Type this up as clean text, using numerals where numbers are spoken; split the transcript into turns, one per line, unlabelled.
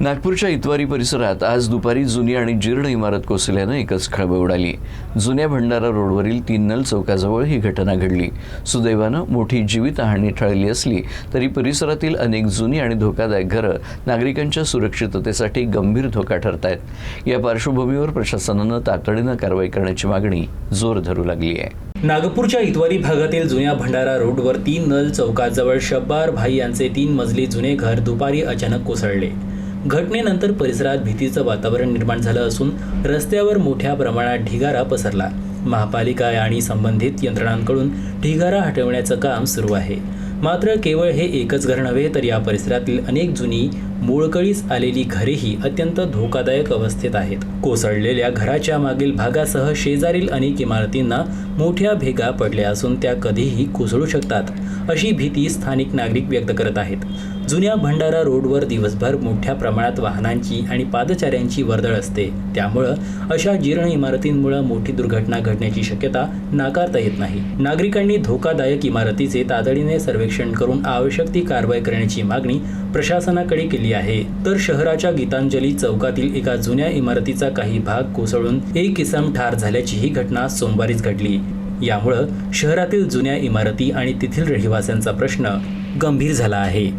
नागपूरच्या इतवारी परिसरात आज दुपारी जुनी आणि जीर्ण इमारत कोसळल्यानं एकच खळबळ उडाली। जुन्या भंडारा रोडवरील 3 नल चौकाजवळ ही घटना घडली। सुदैवानं मोठी जीवितहानी टळली असली तरी परिसरातील अनेक जुनी आणि धोकादायक घरं नागरिकांच्या सुरक्षिततेसाठी गंभीर धोका ठरत आहेत। या पार्श्वभूमीवर प्रशासनानं तातडीनं कारवाई करण्याची मागणी जोर धरू लागली आहे।
नागपूरच्या इतवारी भागातील जुन्या भंडारा रोडवर 3 नल चौकाजवळ शब्बार भाई यांचे 3 मजली जुने घर दुपारी अचानक कोसळले। घटनेनंतर परिसरात भीतीचं वातावरण निर्माण झालं असून रस्त्यावर मोठ्या प्रमाणात ढिगारा पसरला। महापालिका आणि संबंधित यंत्रणांकडून ढिगारा हटवण्याचं काम सुरू आहे। मात्र केवळ हे एकच घर नव्हे तर या परिसरातील अनेक जुनी मोडकळीस आलेली घरेही अत्यंत धोकादायक अवस्थेत आहेत। कोसळलेल्या घराच्या मागील भागासह शेजारील अनेक इमारतींना मोठ्या भेगा पडल्या असून त्या कधीही कोसळू शकतात अशी भीती स्थानिक नागरिक व्यक्त करत आहेत। जुन्या भंडारा रोडवर दिवसभर मोठ्या प्रमाणात वाहनांची आणि पादचाऱ्यांची वर्दळ असते, त्यामुळे अशा जीर्ण इमारतींमुळे मोठी दुर्घटना घडण्याची शक्यता नाकारता येत नाही। नागरिकांनी धोकादायक इमारतीचे तातडीने सर्वेक्षण करून आवश्यक ती कारवाई करण्याची मागणी प्रशासनाकडे केली आहे। तर शहराच्या गीतांजली चौकातील एका जुन्या इमारतीचा काही भाग कोसळून एक इसम ठार झाल्याची ही घटना सोमवारीच घडली। यामुळे शहरातील जुन्या इमारती आणि तेथील रहिवाशांचा प्रश्न गंभीर झाला आहे।